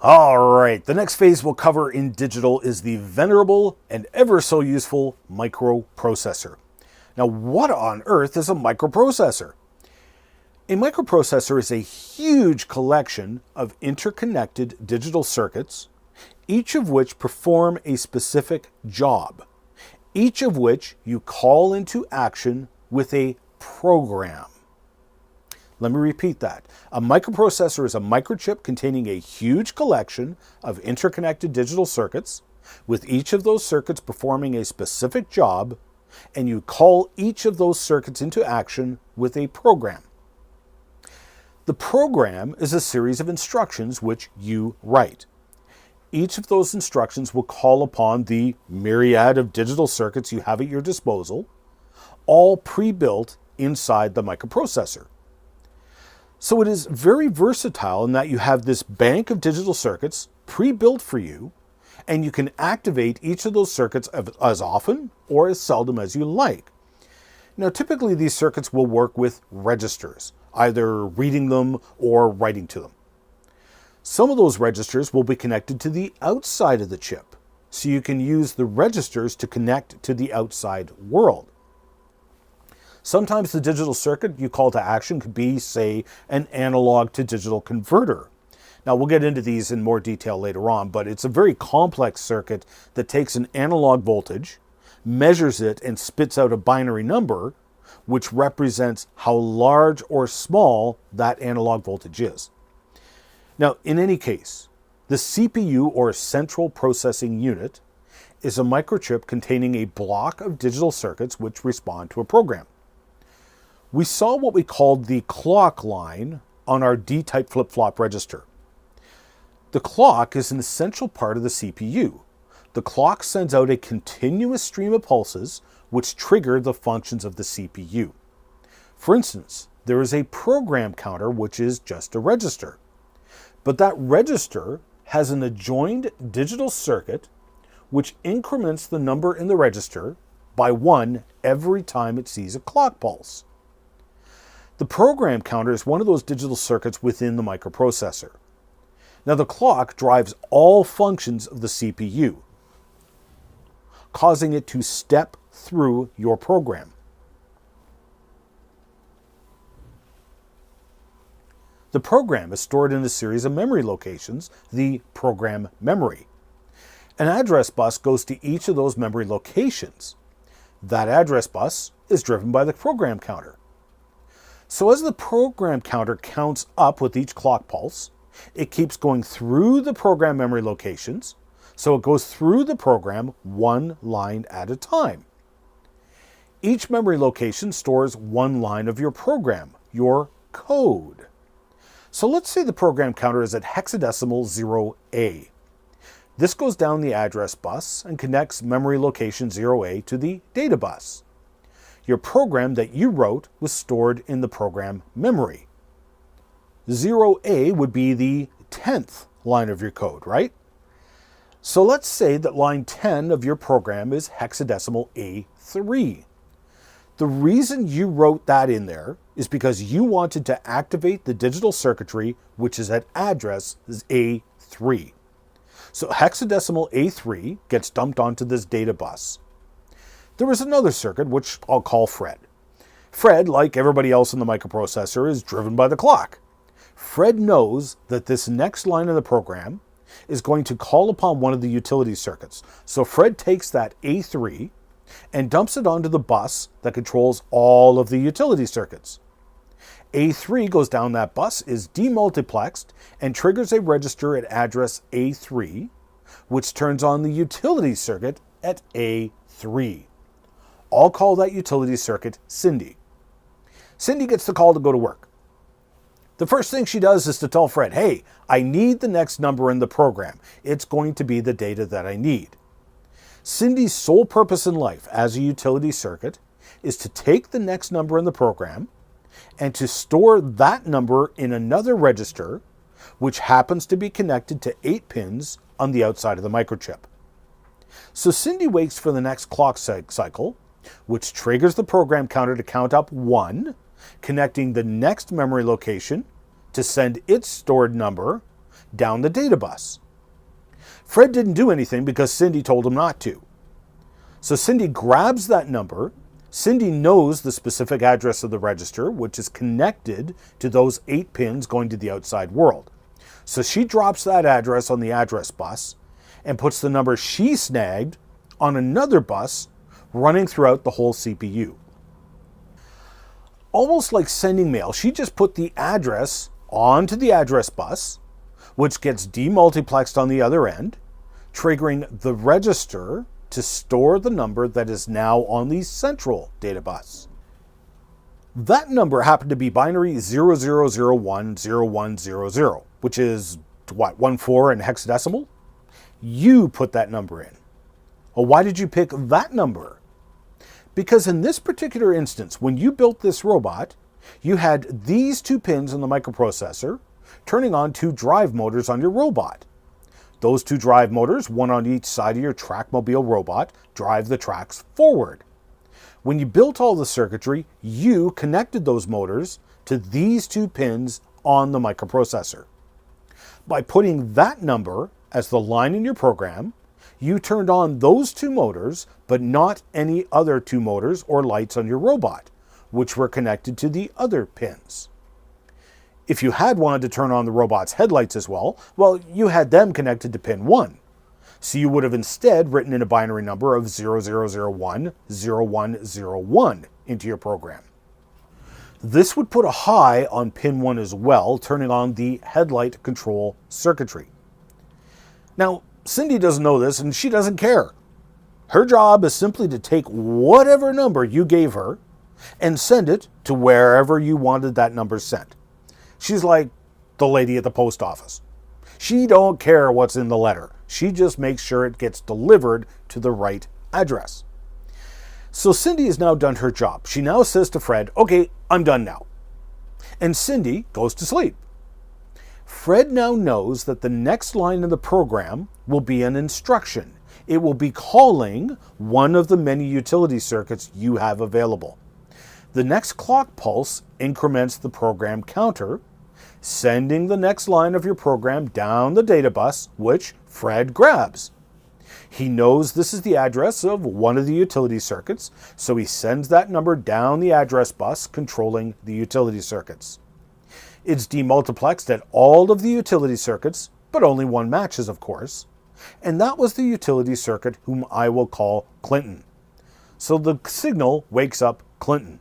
All right, the next phase we'll cover in digital is the venerable and ever so useful microprocessor. Now, what on earth is a microprocessor? A microprocessor is a huge collection of interconnected digital circuits, each of which perform a specific job, each of which you call into action with a program. Let me repeat that. A microprocessor is a microchip containing a huge collection of interconnected digital circuits, with each of those circuits performing a specific job, and you call each of those circuits into action with a program. The program is a series of instructions which you write. Each of those instructions will call upon the myriad of digital circuits you have at your disposal, all pre-built inside the microprocessor. So it is very versatile in that you have this bank of digital circuits pre-built for you, and you can activate each of those circuits as often or as seldom as you like. Now, typically these circuits will work with registers, either reading them or writing to them. Some of those registers will be connected to the outside of the chip, so you can use the registers to connect to the outside world. Sometimes the digital circuit you call to action could be, say, an analog to digital converter. Now, we'll get into these in more detail later on, but it's a very complex circuit that takes an analog voltage, measures it, and spits out a binary number, which represents how large or small that analog voltage is. Now, in any case, the CPU, or Central Processing Unit, is a microchip containing a block of digital circuits which respond to a program. We saw what we called the clock line on our D-type flip-flop register. The clock is an essential part of the CPU. The clock sends out a continuous stream of pulses which trigger the functions of the CPU. For instance, there is a program counter which is just a register. But that register has an adjoined digital circuit which increments the number in the register by 1 every time it sees a clock pulse. The program counter is one of those digital circuits within the microprocessor. Now, the clock drives all functions of the CPU, causing it to step through your program. The program is stored in a series of memory locations, the program memory. An address bus goes to each of those memory locations. That address bus is driven by the program counter. So as the program counter counts up with each clock pulse, it keeps going through the program memory locations, so it goes through the program one line at a time. Each memory location stores one line of your program, your code. So let's say the program counter is at hexadecimal 0A. This goes down the address bus and connects memory location 0A to the data bus. Your program that you wrote was stored in the program memory. 0A would be the 10th line of your code, right? So let's say that line 10 of your program is hexadecimal A3. The reason you wrote that in there is because you wanted to activate the digital circuitry which is at address A3. So hexadecimal A3 gets dumped onto this data bus. There is another circuit which I'll call Fred. Fred, like everybody else in the microprocessor, is driven by the clock. Fred knows that this next line of the program is going to call upon one of the utility circuits. So Fred takes that A3 and dumps it onto the bus that controls all of the utility circuits. A3 goes down that bus, is demultiplexed, and triggers a register at address A3, which turns on the utility circuit at A3. I'll call that utility circuit Cindy. Cindy gets the call to go to work. The first thing she does is to tell Fred, hey, I need the next number in the program. It's going to be the data that I need. Cindy's sole purpose in life as a utility circuit is to take the next number in the program and to store that number in another register, which happens to be connected to 8 pins on the outside of the microchip. So Cindy waits for the next clock cycle, which triggers the program counter to count up 1, connecting the next memory location to send its stored number down the data bus. Fred didn't do anything because Cindy told him not to. So Cindy grabs that number. Cindy knows the specific address of the register, which is connected to those 8 pins going to the outside world. So she drops that address on the address bus and puts the number she snagged on another bus running throughout the whole CPU. Almost like sending mail, she just put the address onto the address bus, which gets demultiplexed on the other end, triggering the register to store the number that is now on the central data bus. That number happened to be binary 00010100, which is, 14 in hexadecimal? You put that number in. Well, why did you pick that number? Because in this particular instance, when you built this robot, you had these 2 pins in the microprocessor turning on 2 drive motors on your robot. Those 2 drive motors, one on each side of your trackmobile robot, drive the tracks forward. When you built all the circuitry, you connected those motors to these 2 pins on the microprocessor. By putting that number as the line in your program, you turned on those 2 motors, but not any other 2 motors or lights on your robot, which were connected to the other pins. If you had wanted to turn on the robot's headlights as well, you had them connected to pin 1. So you would have instead written in a binary number of 00010101 into your program. This would put a high on pin 1 as well, turning on the headlight control circuitry. Now, Cindy doesn't know this and she doesn't care. Her job is simply to take whatever number you gave her and send it to wherever you wanted that number sent. She's like the lady at the post office. She don't care what's in the letter. She just makes sure it gets delivered to the right address. So Cindy has now done her job. She now says to Fred, okay, I'm done now. And Cindy goes to sleep. Fred now knows that the next line in the program will be an instruction. It will be calling one of the many utility circuits you have available. The next clock pulse increments the program counter, sending the next line of your program down the data bus, which Fred grabs. He knows this is the address of one of the utility circuits, so he sends that number down the address bus controlling the utility circuits. It's demultiplexed at all of the utility circuits, but only one matches, of course. And that was the utility circuit whom I will call Clinton. So the signal wakes up Clinton.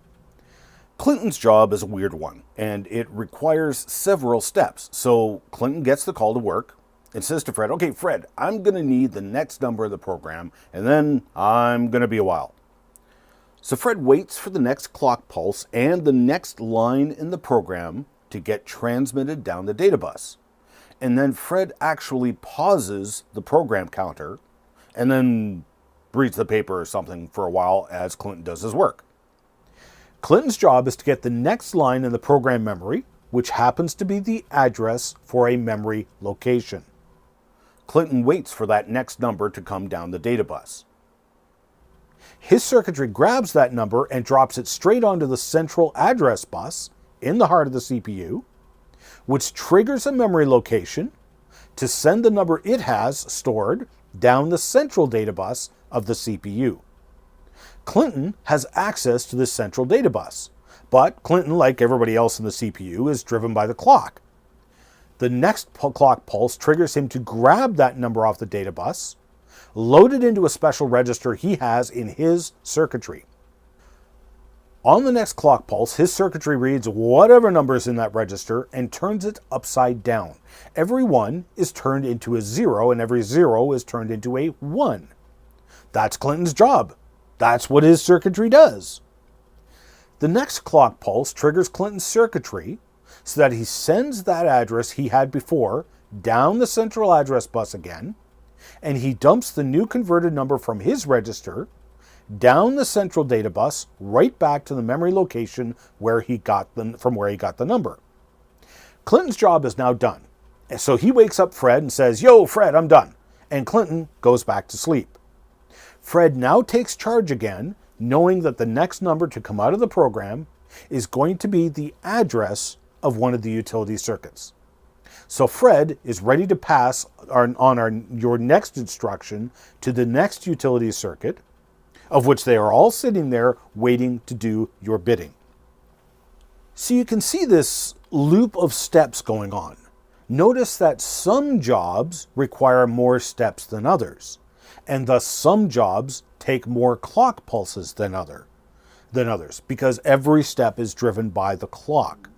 Clinton's job is a weird one, and it requires several steps. So Clinton gets the call to work and says to Fred, okay, Fred, I'm going to need the next number of the program, and then I'm going to be a while. So Fred waits for the next clock pulse and the next line in the program to get transmitted down the data bus. And then Fred actually pauses the program counter and then reads the paper or something for a while as Clinton does his work. Clinton's job is to get the next line in the program memory, which happens to be the address for a memory location. Clinton waits for that next number to come down the data bus. His circuitry grabs that number and drops it straight onto the central address bus in the heart of the CPU, which triggers a memory location to send the number it has stored down the central data bus of the CPU. Clinton has access to this central data bus, but Clinton, like everybody else in the CPU, is driven by the clock. The next clock pulse triggers him to grab that number off the data bus, load it into a special register he has in his circuitry. On the next clock pulse, his circuitry reads whatever number is in that register and turns it upside down. Every 1 is turned into a 0, and every 0 is turned into a 1. That's Clinton's job. That's what his circuitry does. The next clock pulse triggers Clinton's circuitry so that he sends that address he had before down the central address bus again, and he dumps the new converted number from his register down the central data bus right back to the memory location where he got the number. Clinton's job is now done. And so he wakes up Fred and says, "Yo, Fred, I'm done." And Clinton goes back to sleep. Fred now takes charge again, knowing that the next number to come out of the program is going to be the address of one of the utility circuits. So Fred is ready to pass your next instruction to the next utility circuit, of which they are all sitting there waiting to do your bidding. So you can see this loop of steps going on. Notice that some jobs require more steps than others, and thus some jobs take more clock pulses than others, because every step is driven by the clock.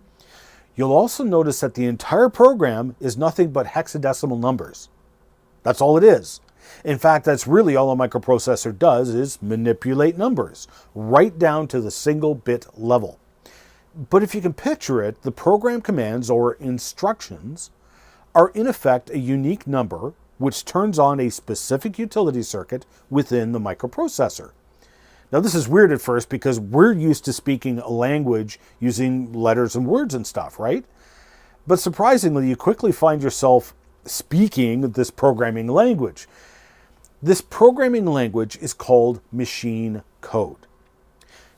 You'll also notice that the entire program is nothing but hexadecimal numbers. That's all it is. In fact, that's really all a microprocessor does, is manipulate numbers, right down to the single bit level. But if you can picture it, the program commands, or instructions, are in effect a unique number which turns on a specific utility circuit within the microprocessor. Now this is weird at first because we're used to speaking a language using letters and words and stuff, right? But surprisingly, you quickly find yourself speaking this programming language. This programming language is called machine code.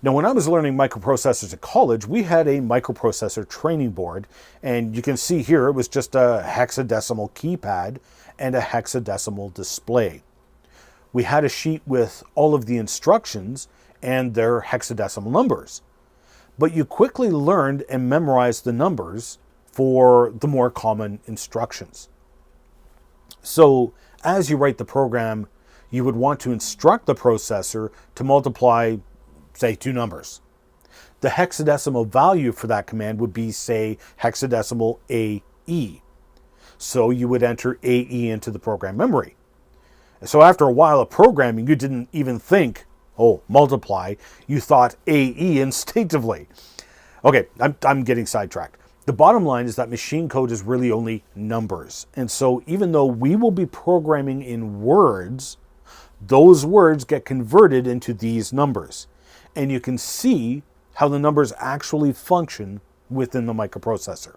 Now, when I was learning microprocessors at college, we had a microprocessor training board, and you can see here it was just a hexadecimal keypad and a hexadecimal display. We had a sheet with all of the instructions and their hexadecimal numbers. But you quickly learned and memorized the numbers for the more common instructions. So as you write the program, you would want to instruct the processor to multiply, say, two numbers. The hexadecimal value for that command would be, say, hexadecimal AE. So you would enter AE into the program memory. So after a while of programming, you didn't even think, oh, multiply. You thought AE instinctively. Okay, I'm getting sidetracked. The bottom line is that machine code is really only numbers. And so even though we will be programming in words, those words get converted into these numbers. And you can see how the numbers actually function within the microprocessor.